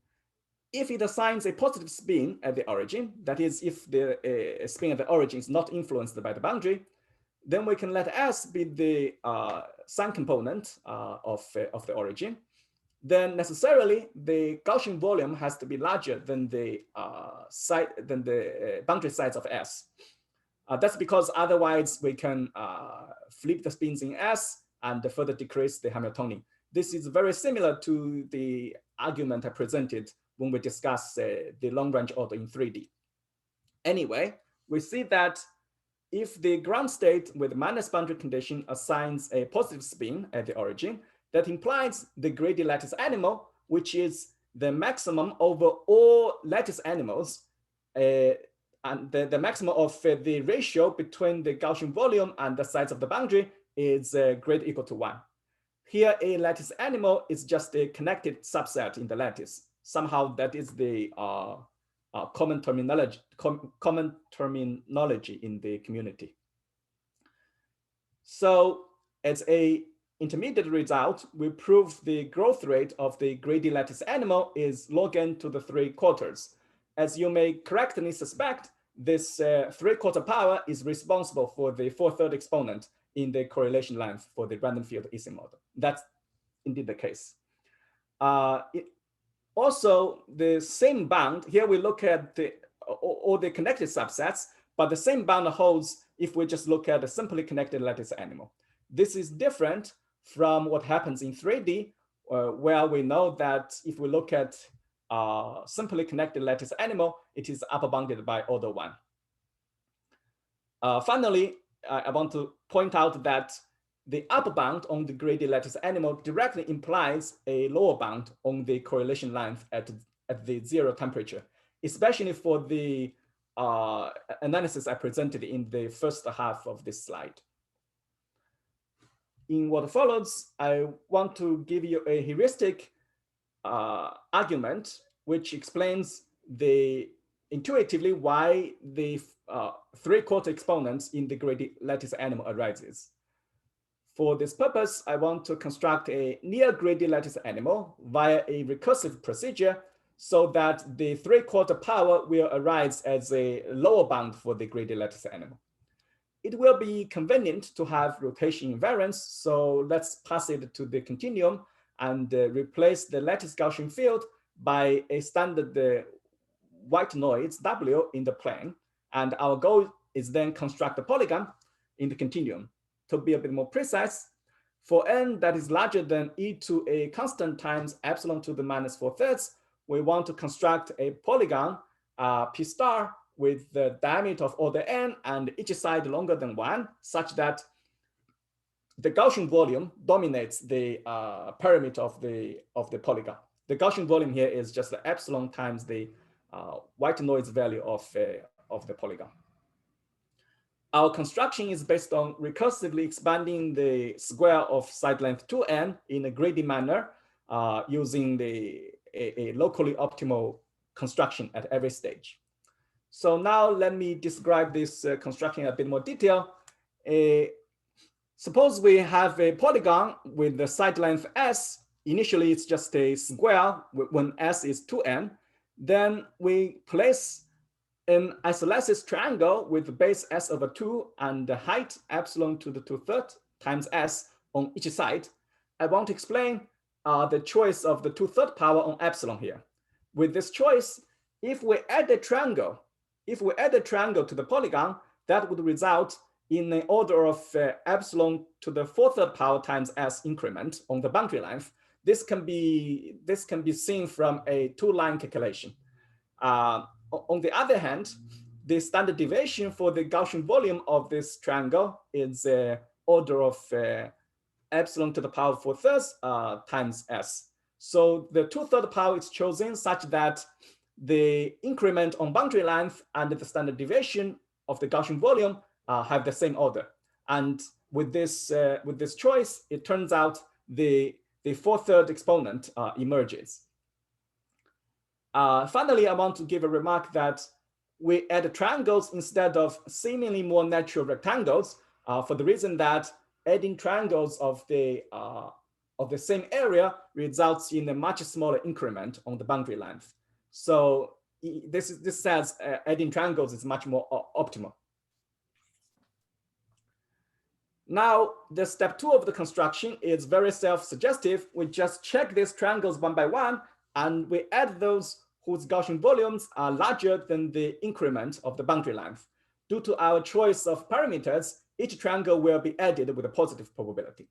If it assigns a positive spin at the origin, that is, if the spin at the origin is not influenced by the boundary, then we can let S be the sign component of the origin. Then necessarily the Gaussian volume has to be larger than the boundary size of S. That's because otherwise we can flip the spins in S and further decrease the Hamiltonian. This is very similar to the argument I presented when we discussed the long-range order in 3D. Anyway, we see that if the ground state with minus boundary condition assigns a positive spin at the origin, that implies the greedy lattice animal, which is the maximum over all lattice animals, and the maximum of the ratio between the Gaussian volume and the size of the boundary is greater or equal to 1. Here, a lattice animal is just a connected subset in the lattice. Somehow that is the common terminology in the community. So as a intermediate result, we prove the growth rate of the greedy lattice animal is log n to the 3/4. As you may correctly suspect, this 3/4 power is responsible for the 4/3 exponent in the correlation length for the random field Ising model. That's indeed the case. Also, the same bound, here we look at all the connected subsets, but the same bound holds if we just look at a simply connected lattice animal. This is different from what happens in 3D, where we know that if we look at simply connected lattice animal, it is upper bounded by order 1. Finally, I want to point out that the upper bound on the gradient lattice animal directly implies a lower bound on the correlation length at the 0 temperature, especially for the analysis I presented in the first half of this slide. In what follows, I want to give you a heuristic argument which explains intuitively why the 3/4 exponents in the gradient lattice animal arises. For this purpose, I want to construct a near gradient lattice animal via a recursive procedure so that the 3/4 power will arise as a lower bound for the gradient lattice animal. It will be convenient to have rotation invariance, so let's pass it to the continuum and replace the lattice Gaussian field by a standard white noise W in the plane. And our goal is then construct a polygon in the continuum. To be a bit more precise, for n that is larger than e to a constant times epsilon to the minus 4/3, we want to construct a polygon P star with the diameter of order n and each side longer than 1, such that the Gaussian volume dominates the perimeter of the polygon. The Gaussian volume here is just the epsilon times the white noise value of the polygon. Our construction is based on recursively expanding the square of side length 2n in a gradient manner using a locally optimal construction at every stage. So now let me describe this construction in a bit more detail. Suppose we have a polygon with the side length s. Initially, it's just a square when s is 2n. Then we place an isolysis triangle with the base s over 2 and the height epsilon to the 2/3 times s on each side. I want to explain the choice of the 2/3 power on epsilon here. With this choice, if we add a triangle to the polygon, that would result in an order of epsilon to the 4/3 power times s increment on the boundary length. This can be seen from a 2-line calculation. On the other hand, the standard deviation for the Gaussian volume of this triangle is order of epsilon to the power 4/3 times s. So the 2/3 power is chosen such that the increment on boundary length and the standard deviation of the Gaussian volume have the same order. And with this choice, it turns out the 4/3 exponent emerges. Finally, I want to give a remark that we add triangles instead of seemingly more natural rectangles for the reason that adding triangles of the same area results in a much smaller increment on the boundary length. So this says adding triangles is much more optimal. Now, the step 2 of the construction is very self-suggestive. We just check these triangles one by one, and we add those whose Gaussian volumes are larger than the increment of the boundary length. Due to our choice of parameters, each triangle will be added with a positive probability.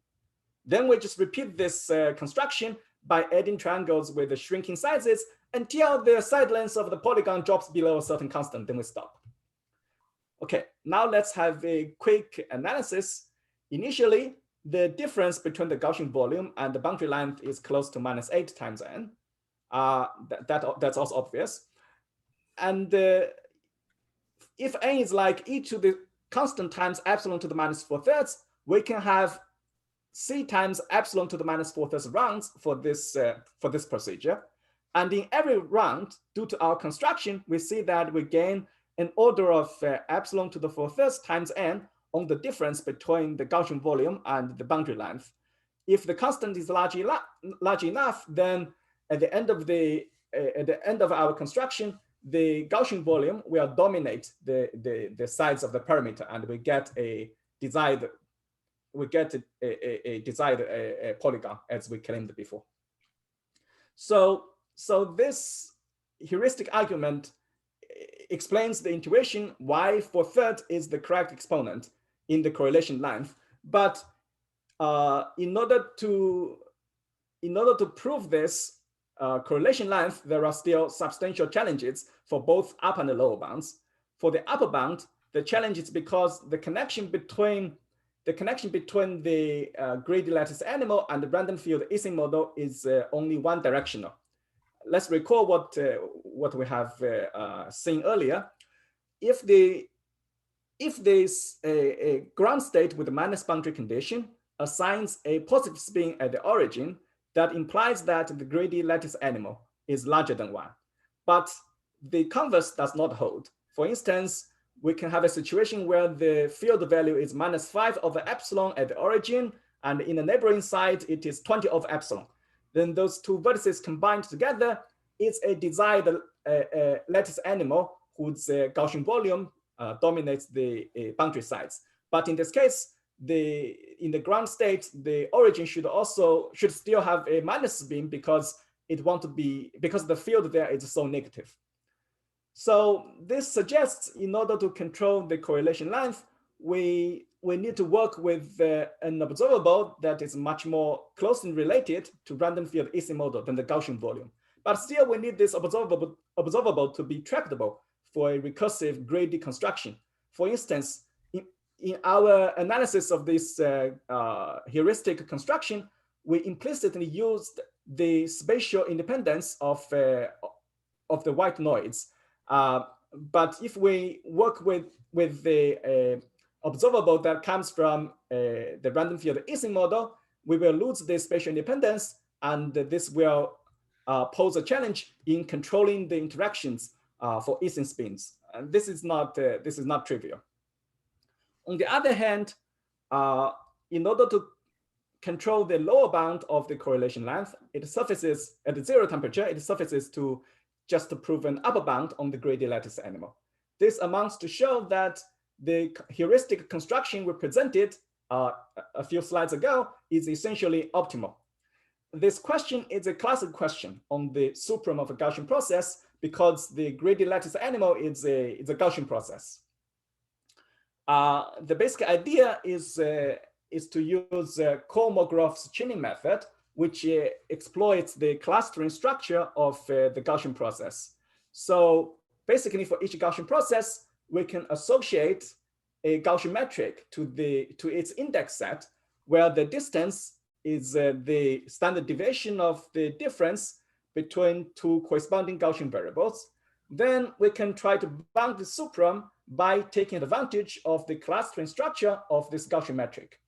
Then we just repeat this construction by adding triangles with the shrinking sizes until the side length of the polygon drops below a certain constant, then we stop. Okay, now let's have a quick analysis. Initially, the difference between the Gaussian volume and the boundary length is close to -8 times n. That's also obvious. And if n is like e to the constant times epsilon to the minus 4/3, we can have c times epsilon to the minus 4/3 rounds for this procedure. And in every round, due to our construction, we see that we gain an order of epsilon to the 4/3 times n on the difference between the Gaussian volume and the boundary length. If the constant is large enough, then at the end of our construction, the Gaussian volume will dominate the sides of the parameter, and we get a desired polygon as we claimed before. So this heuristic argument explains the intuition why 4/3 is the correct exponent in the correlation length. But in order to prove this, correlation length, there are still substantial challenges for both upper and lower bounds. For the upper bound, the challenge is because the connection between the greedy lattice animal and the random field Ising model is only one directional. Let's recall what we have seen earlier. If there's a ground state with a minus boundary condition assigns a positive spin at the origin, that implies that the greedy lattice animal is larger than 1. But the converse does not hold. For instance, we can have a situation where the field value is -5 over epsilon at the origin, and in the neighboring side, it is 20 over epsilon. Then those two vertices combined together is a desired lattice animal whose Gaussian volume dominates the boundary sides. But in this case, in the ground state, the origin should still have a minus spin because the field there is so negative. So this suggests, in order to control the correlation length, we need to work with an observable that is much more closely related to random field Ising model than the Gaussian volume. But still, we need this observable to be tractable for a recursive greedy construction. For instance, in our analysis of this heuristic construction, we implicitly used the spatial independence of the white noise. But if we work with the observable that comes from the random field Ising model, we will lose the spatial independence, and this will pose a challenge in controlling the interactions for Ising spins. And this is not trivial. On the other hand, in order to control the lower bound of the correlation length, it surfaces at 0 temperature, it surfaces to just to prove an upper bound on the greedy lattice animal. This amounts to show that the heuristic construction we presented a few slides ago is essentially optimal. This question is a classic question on the supreme of a Gaussian process because the greedy lattice animal is a Gaussian process. The basic idea is to use Kolmogov's chaining method, which exploits the clustering structure of the Gaussian process. So basically, for each Gaussian process, we can associate a Gaussian metric to its index set, where the distance is the standard deviation of the difference between two corresponding Gaussian variables. Then we can try to bound the supreme by taking advantage of the clustering structure of this Gaussian metric.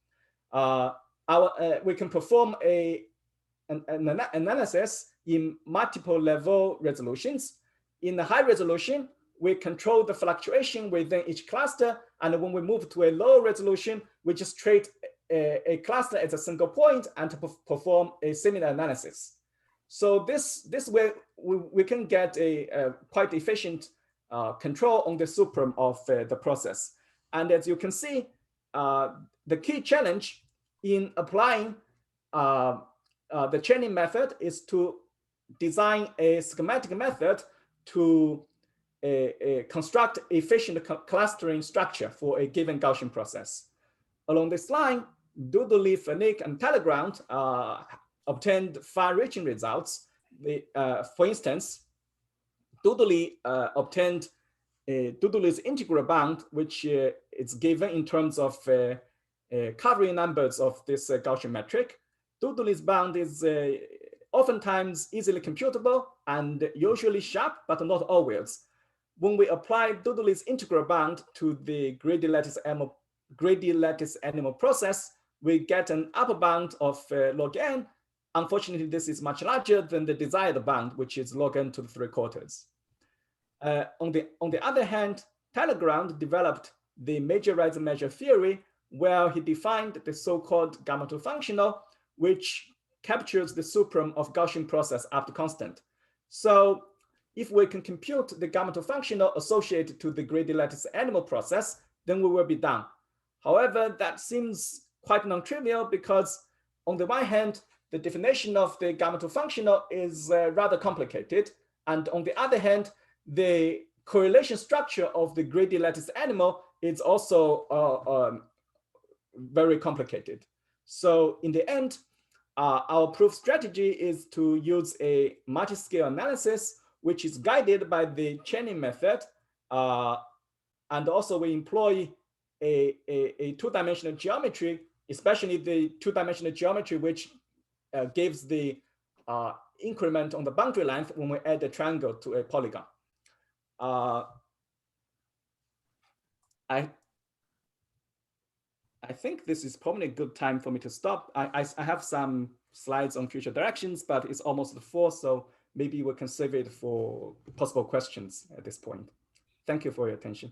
We can perform an analysis in multiple level resolutions. In the high resolution, we control the fluctuation within each cluster. And when we move to a low resolution, we just treat a cluster as a single point and to perform a similar analysis. So this way, we can get a quite efficient control on the supreme of the process. And as you can see, the key challenge in applying the chaining method is to design a schematic method to construct efficient clustering structure for a given Gaussian process. Along this line, Doodley, Fennick, and Talleyrand obtained far-reaching results. For instance, Doodley obtained Doodley's integral bound, which is given in terms of covering numbers of this Gaussian metric. Doodley's bound is oftentimes easily computable and usually sharp, but not always. When we apply Doodley's integral bound to the greedy lattice animal process, we get an upper bound of log n. Unfortunately, this is much larger than the desired bound, which is log n to the 3/4. On the other hand, Talleyrand developed the majorized measure theory, where he defined the so-called gamma-2 functional, which captures the supreme of Gaussian process up to constant. So if we can compute the gamma-2 functional associated to the greedy lattice animal process, then we will be done. However, that seems quite non-trivial because on the one hand, the definition of the gamma-2 functional is rather complicated. And on the other hand, the correlation structure of the greedy lattice animal is also very complicated. So in the end, our proof strategy is to use a multi-scale analysis, which is guided by the chaining method. And also we employ a two-dimensional geometry, especially the two-dimensional geometry, which gives the increment on the boundary length when we add a triangle to a polygon. I think this is probably a good time for me to stop. I have some slides on future directions, but it's almost 4, so maybe we can save it for possible questions at this point. Thank you for your attention.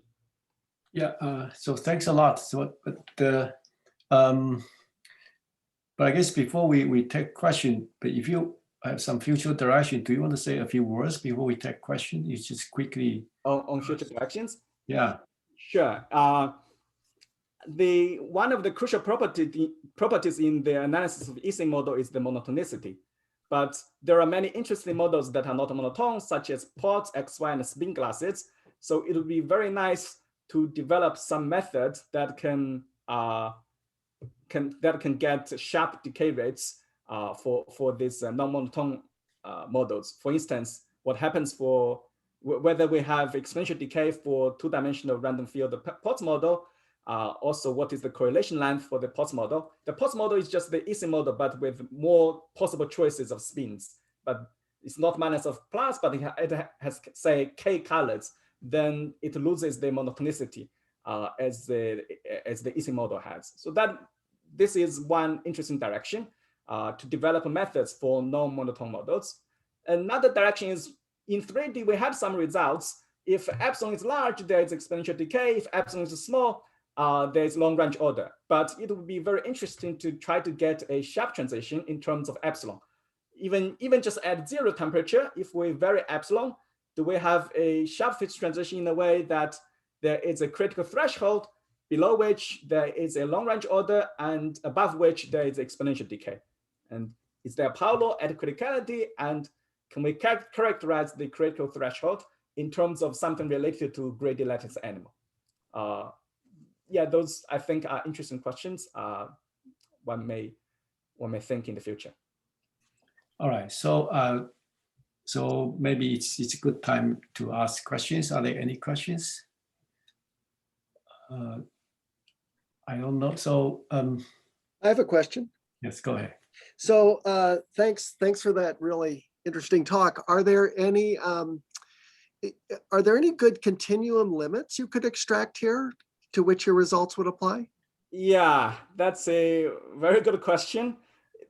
Yeah, so thanks a lot. So, but I guess before we take question, but if you have some future direction, do you want to say a few words before we take question? You just quickly. On future directions? Yeah. Sure. One of the crucial properties in the analysis of Ising model is the monotonicity. But there are many interesting models that are not monotone, such as pods, XY, and spin classes. So it would be very nice to develop some methods that can get sharp decay rates for these non-monotone models. For instance, what happens for whether we have exponential decay for two-dimensional random field pods model. Also, what is the correlation length for the pods model? The pods model is just the Ising model, but with more possible choices of spins. But it's not minus of plus, but it has, say, k colors. Then it loses the monotonicity as the Ising model has. So this is one interesting direction to develop methods for non-monotone models. Another direction is in 3D, we have some results. If epsilon is large, there is exponential decay. If epsilon is small, there is long range order. But it would be very interesting to try to get a sharp transition in terms of epsilon. Even just at 0 temperature, if we vary epsilon, do we have a sharp phase transition in a way that there is a critical threshold below which there is a long range order and above which there is exponential decay? And is there power law at criticality? And can we characterize the critical threshold in terms of something related to Grady lattice animal? Yeah, those I think are interesting questions. One may think in the future. All right, so so maybe it's a good time to ask questions. Are there any questions? I don't know. So I have a question. yes, go ahead. So thanks for that really interesting talk. Are there any good continuum limits you could extract here to which your results would apply? Yeah, that's a very good question.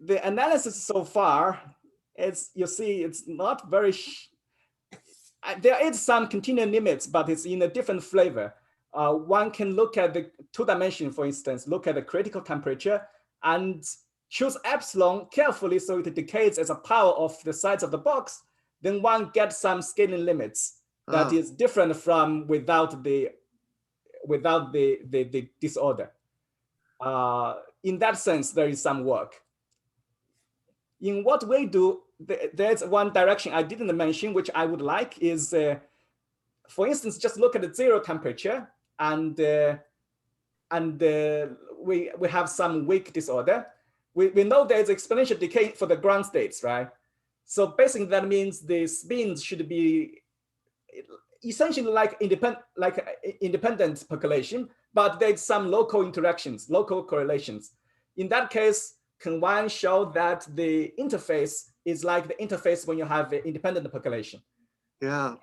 The analysis so far, you see, it's not very. There is some continuum limits, but it's in a different flavor. One can look at the 2-dimension, for instance, look at the critical temperature and choose epsilon carefully so it decays as a power of the size of the box. Then one gets some scaling limits that is different from without the disorder. In that sense, there is some work. In what we do, there's one direction I didn't mention, which I would like is, for instance, just look at the 0 temperature and we have some weak disorder. We know there's exponential decay for the ground states, right? So basically that means the spins should be essentially like independent percolation, but there's some local interactions, local correlations. In that case, can one show that the interface is like the interface when you have independent percolation? Yeah.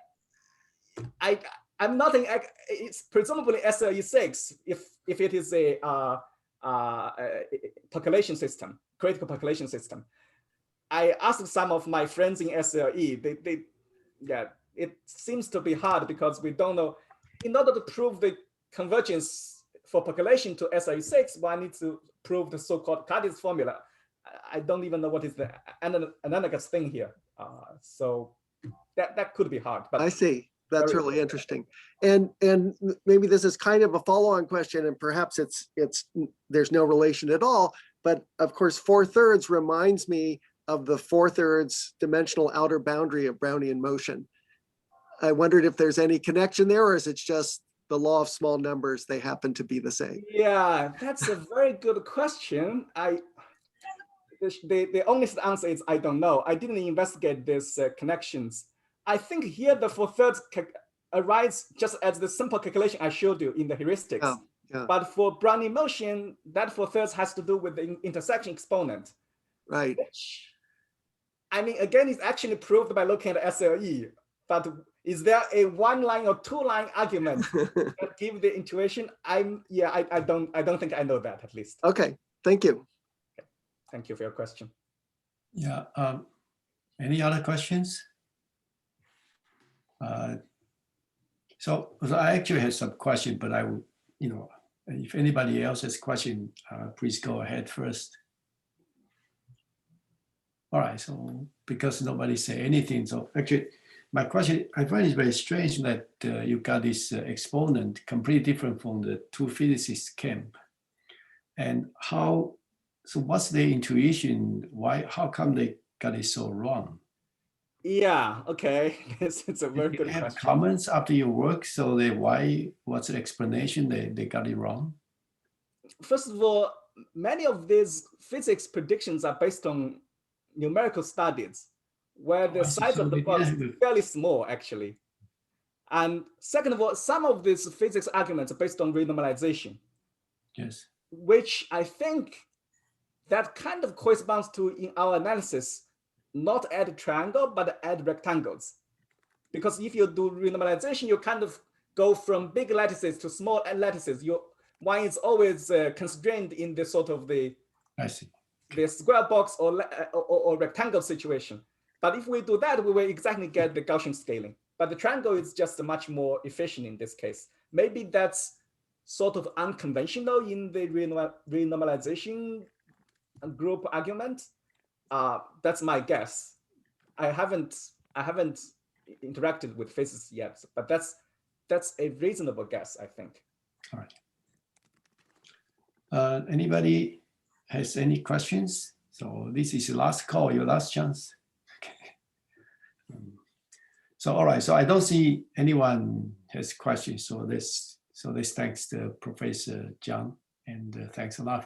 I'm not in, it's presumably SLE6 if it is a percolation system, critical percolation system. I asked some of my friends in SLE, yeah, it seems to be hard because we don't know. In order to prove the convergence for percolation to SLE6, one needs to prove the so-called Cardin's formula. I don't even know what is the analogous thing here. So that could be hard. But I see. That's really interesting. And maybe this is kind of a follow-on question, and perhaps there's no relation at all. But of course, 4/3 reminds me of the 4/3 dimensional outer boundary of Brownian motion. I wondered if there's any connection there, or is it just the law of small numbers? They happen to be the same. Yeah, that's a very good question. the honest answer is I don't know. I didn't investigate these connections. I think here the 4/3 arises just as the simple calculation I showed you in the heuristics. Yeah, yeah. But for Brownian motion, that 4/3 has to do with the intersection exponent. Right. Which, I mean, again, it's actually proved by looking at SLE. But is there a 1-line or 2-line argument that give the intuition? I don't think I know that, at least. Okay, thank you. Thank you for your question. Yeah. Any other questions? So I actually have some question, but I would, if anybody else has question, please go ahead first. All right. So because nobody say anything, so actually my question, I find it very strange that you got this exponent completely different from the two physicists camp, and how. So what's their intuition? Why? How come they got it so wrong? Yeah. Okay. It's a very Did good you have question. comments after your work? So what's the explanation? They got it wrong. First of all, many of these physics predictions are based on numerical studies, where the size of the box is fairly small, actually. And second of all, some of these physics arguments are based on renormalization. Yes. Which I think that kind of corresponds to, in our analysis, not add triangle, but add rectangles. Because if you do renormalization, you kind of go from big lattices to small lattices. One is always constrained in the sort of the square box or rectangle situation. But if we do that, we will exactly get the Gaussian scaling. But the triangle is just much more efficient in this case. Maybe that's sort of unconventional in the renormalization group argument. That's my guess. I haven't interacted with physicists yet, but that's a reasonable guess, I think. All right. Anybody has any questions? So this is your last call, your last chance. Okay. So all right. So I don't see anyone has questions. So this thanks to Professor Jian, and thanks a lot.